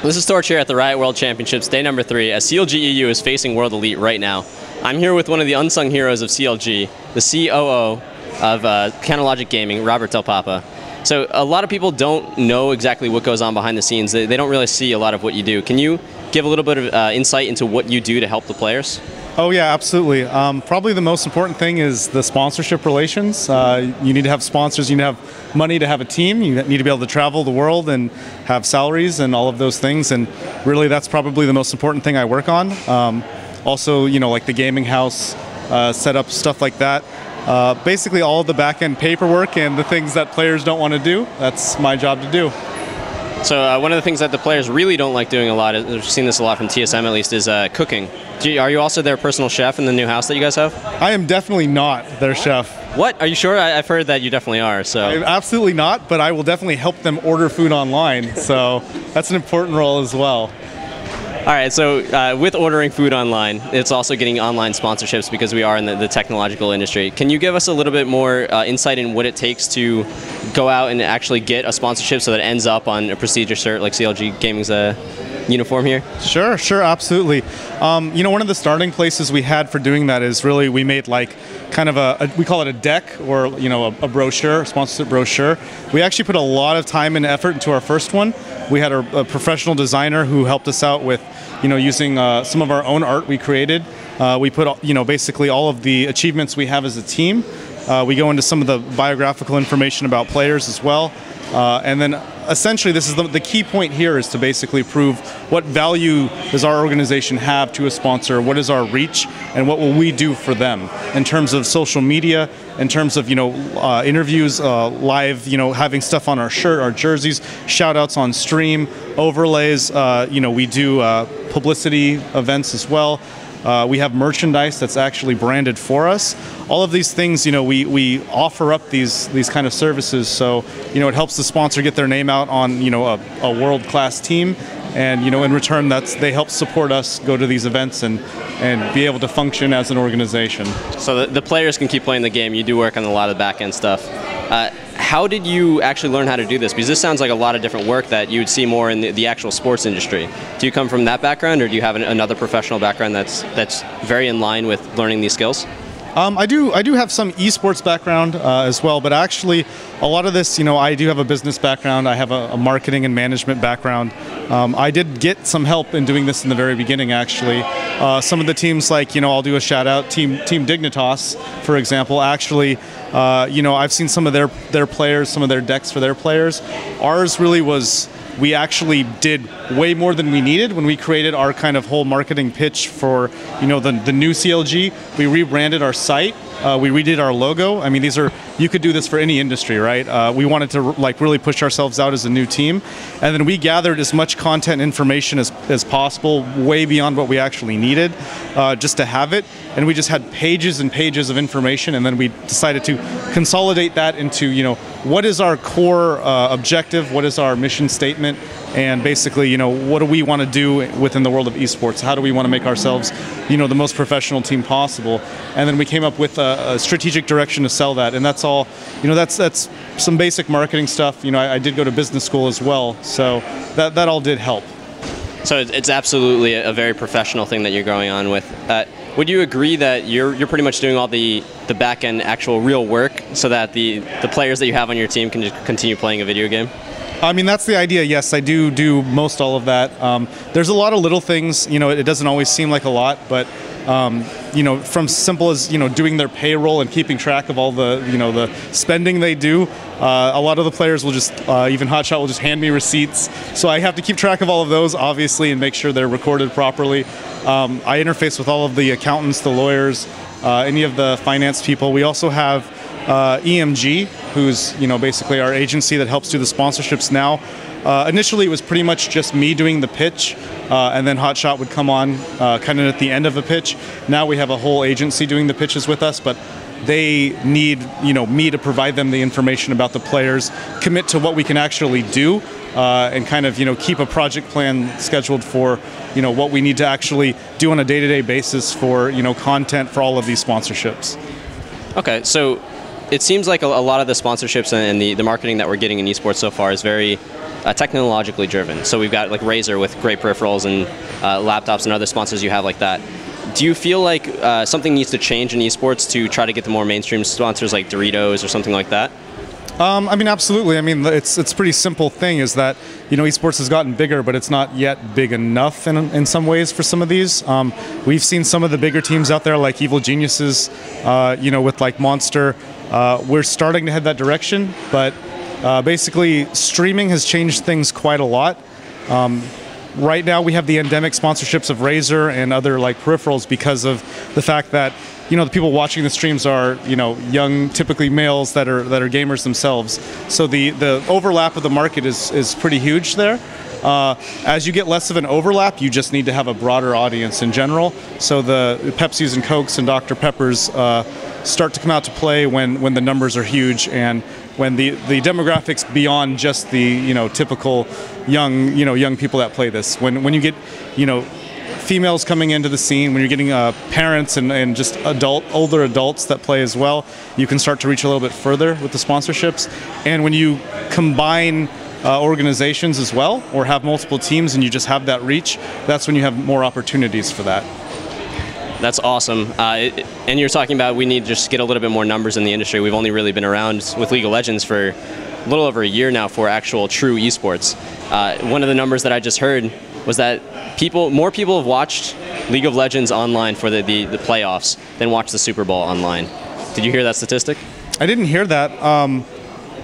This is Torch here at the Riot World Championships, day number 3, as CLG EU is facing World Elite right now. I'm here with one of the unsung heroes of CLG, the COO of Canalogic Gaming, Robert DelPapa. So a lot of people don't know exactly what goes on behind the scenes. They don't really see a lot of what you do. Can you give a little bit of insight into what you do to help the players? Oh yeah, absolutely. Probably the most important thing is the sponsorship relations. You need to have sponsors, you need to have money to have a team, you need to be able to travel the world and have salaries and all of those things, and really that's probably the most important thing I work on. Also, like the gaming house, setup, stuff like that. Basically all of the back-end paperwork and the things that players don't want to do, that's my job to do. So one of the things that the players really don't like doing a lot, I've seen this a lot from TSM at least, is cooking. Are you also their personal chef in the new house that you guys have? I am definitely not their chef. What? Are you sure? I've heard that you definitely are. So I'm absolutely not, but I will definitely help them order food online, so that's an important role as well. All right, so with ordering food online, it's also getting online sponsorships because we are in the technological industry. Can you give us a little bit more insight in what it takes to go out and actually get a sponsorship so that it ends up on a prestigious shirt like CLG Gaming's uniform here? Sure, absolutely. One of the starting places we had for doing that is really we made like kind of we call it a deck or a brochure, sponsorship brochure. We actually put a lot of time and effort into our first one. We had a professional designer who helped us out with using some of our own art we created. We put basically all of the achievements we have as a team. We go into some of the biographical information about players as well. And then essentially this is the key point here is to basically prove what value does our organization have to a sponsor, what is our reach, and what will we do for them in terms of social media, in terms of interviews, live, having stuff on our shirt, our jerseys, shout outs on stream, overlays, we do publicity events as well. We have merchandise that's actually branded for us. All of these things, we offer up these kind of services, so it helps the sponsor get their name out on a world-class team, and in return they help support us go to these events and be able to function as an organization. So the players can keep playing the game. You do work on a lot of the back-end stuff. How did you actually learn how to do this? Because this sounds like a lot of different work that you would see more in the actual sports industry. Do you come from that background, or do you have another professional background that's very in line with learning these skills? I do have some esports background as well, but actually a lot of this, I do have a business background. I have a marketing and management background. I did get some help in doing this in the very beginning, actually. Some of the teams, like, I'll do a shout out, Team Dignitas, for example, actually, I've seen some of their players, some of their decks for their players. Ours really was, we actually did way more than we needed when we created our kind of whole marketing pitch for, the new CLG. We rebranded our site. We redid our logo. I mean, you could do this for any industry, right? We wanted to really push ourselves out as a new team. And then we gathered as much content information as possible, way beyond what we actually needed, just to have it. And we just had pages and pages of information, and then we decided to consolidate that into, what is our core objective, what is our mission statement, and basically, what do we want to do within the world of esports? How do we want to make ourselves, the most professional team possible? And then we came up with a strategic direction to sell that, and that's all. That's some basic marketing stuff. I did go to business school as well, so that all did help. So it's absolutely a very professional thing that you're going on with. Would you agree that you're pretty much doing all the back end actual real work so that the players that you have on your team can just continue playing a video game? I mean, that's the idea. Yes, I do most all of that. There's a lot of little things. It doesn't always seem like a lot, but from simple as doing their payroll and keeping track of all the spending they do. A lot of the players will just even Hotshot will just hand me receipts, so I have to keep track of all of those, obviously, and make sure they're recorded properly. I interface with all of the accountants, the lawyers, any of the finance people. We also have EMG, who's basically our agency that helps do the sponsorships now. Initially, it was pretty much just me doing the pitch, and then Hotshot would come on kind of at the end of the pitch. Now we have a whole agency doing the pitches with us, but they need me to provide them the information about the players, commit to what we can actually do, and kind of keep a project plan scheduled for what we need to actually do on a day-to-day basis for content for all of these sponsorships. Okay, so it seems like a lot of the sponsorships and the marketing that we're getting in esports so far is very technologically driven. So we've got like Razer with great peripherals and laptops and other sponsors you have like that. Do you feel like something needs to change in esports to try to get the more mainstream sponsors like Doritos or something like that? I mean, absolutely. I mean, it's a pretty simple thing is that, esports has gotten bigger, but it's not yet big enough in some ways for some of these. We've seen some of the bigger teams out there like Evil Geniuses, with like Monster. We're starting to head that direction, but basically streaming has changed things quite a lot. Right now we have the endemic sponsorships of Razer and other like peripherals because of the fact that the people watching the streams are young, typically males that are gamers themselves. So the overlap of the market is pretty huge there. As you get less of an overlap, you just need to have a broader audience in general. So the Pepsis and Cokes and Dr. Peppers start to come out to play when the numbers are huge and when the demographics beyond just the typical young people that play this. When you get females coming into the scene, when you're getting parents and just older adults that play as well, you can start to reach a little bit further with the sponsorships. And when you combine organizations as well, or have multiple teams and you just have that reach, that's when you have more opportunities for that. That's awesome. And you're talking about we need to just get a little bit more numbers in the industry. We've only really been around with League of Legends for a little over a year now for actual true esports. One of the numbers that I just heard was that more people have watched League of Legends online for the playoffs than watched the Super Bowl online. Did you hear that statistic? I didn't hear that.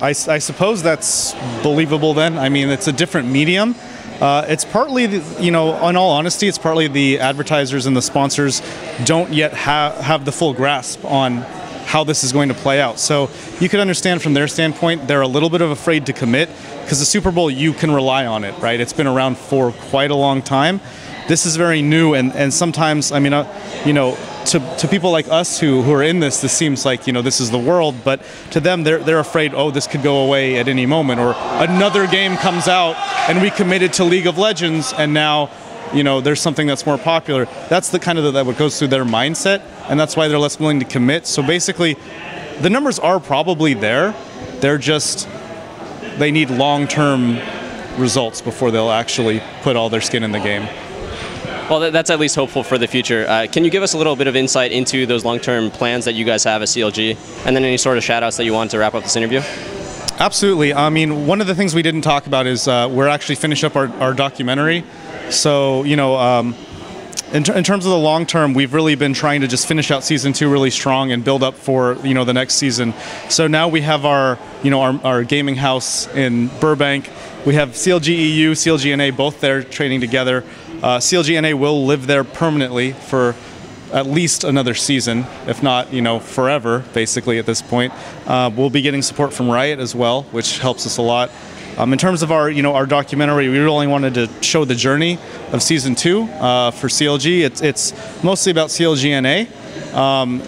I suppose that's believable then. I mean, it's a different medium. It's partly, in all honesty, it's partly the advertisers and the sponsors don't yet have the full grasp on how this is going to play out. So you could understand from their standpoint, they're a little bit afraid to commit because the Super Bowl, you can rely on it, right? It's been around for quite a long time. This is very new, and sometimes, I mean, to people like us who are in this seems like, this is the world, but to them, they're afraid, oh, this could go away at any moment, or another game comes out and we committed to League of Legends and now, there's something that's more popular. That's the kind of that what goes through their mindset, and that's why they're less willing to commit. So basically, the numbers are probably there. They need long-term results before they'll actually put all their skin in the game. Well, that's at least hopeful for the future. Can you give us a little bit of insight into those long-term plans that you guys have at CLG, and then any sort of shout-outs that you want to wrap up this interview? Absolutely. I mean, one of the things we didn't talk about is we're actually finishing up our documentary. So, in terms of the long term, we've really been trying to just finish out season 2 really strong and build up for the next season. So now we have our gaming house in Burbank. We have CLG EU, CLG NA both there training together. CLG NA will live there permanently for at least another season, if not forever, basically at this point. We'll be getting support from Riot as well, which helps us a lot. In terms of our documentary, we really wanted to show the journey of season 2 for CLG. It's mostly about CLG NA,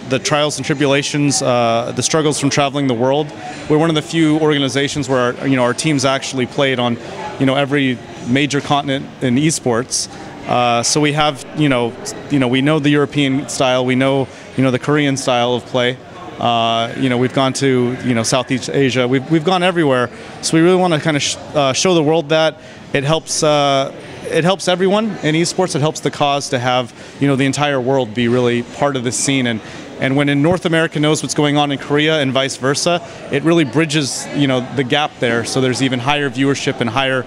the trials and tribulations, the struggles from traveling the world. We're one of the few organizations where our teams actually played on every major continent in esports. So we have we know the European style, we know the Korean style of play. We've gone to Southeast Asia. We've gone everywhere. So we really want to kind of show the world that it helps everyone in esports. It helps the cause to have the entire world be really part of this scene. And when in North America knows what's going on in Korea and vice versa, it really bridges the gap there. So there's even higher viewership and higher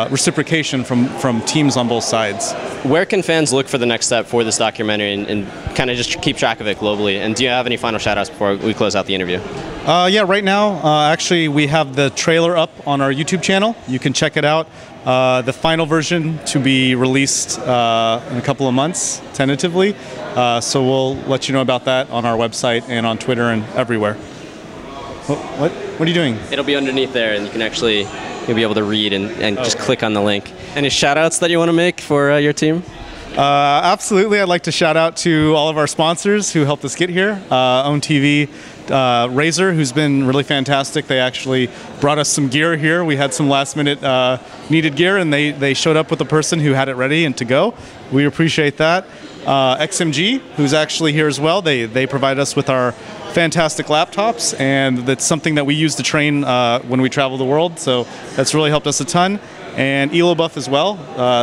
reciprocation from teams on both sides. Where can fans look for the next step for this documentary and kind of just keep track of it globally? And do you have any final shout-outs before we close out the interview? Yeah, right now, actually, we have the trailer up on our YouTube channel. You can check it out. The final version to be released in a couple of months, tentatively. So we'll let you know about that on our website and on Twitter and everywhere. What are you doing? It'll be underneath there, and you'll be able to read and just click on the link. Any shout-outs that you want to make for your team? Absolutely. I'd like to shout out to all of our sponsors who helped us get here. Own TV, Razer, who's been really fantastic. They actually brought us some gear here. We had some last-minute needed gear, and they showed up with a person who had it ready and to go. We appreciate that. XMG, who's actually here as well. They provide us with our fantastic laptops, and that's something that we use to train when we travel the world. So that's really helped us a ton. And EloBuff as well,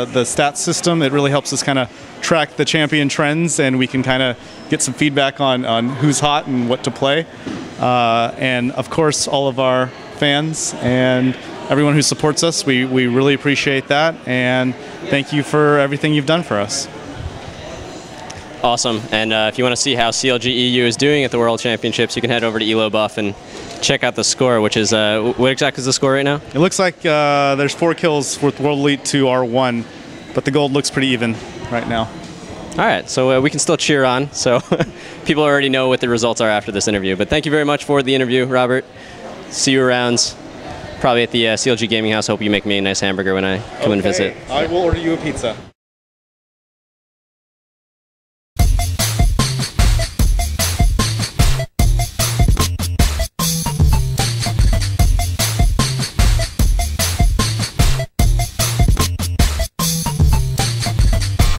the stats system, it really helps us kind of track the champion trends, and we can kind of get some feedback on who's hot and what to play. And of course, all of our fans and everyone who supports us, we really appreciate that, and thank you for everything you've done for us. Awesome. And if you want to see how CLG EU is doing at the World Championships, you can head over to EloBuff and check out the score, which is, what exactly is the score right now? It looks like there's 4 kills with World Elite to our 1, but the gold looks pretty even right now. All right, so we can still cheer on, so people already know what the results are after this interview. But thank you very much for the interview, Robert. See you around, probably at the CLG Gaming House. Hope you make me a nice hamburger when I come and visit. I will order you a pizza.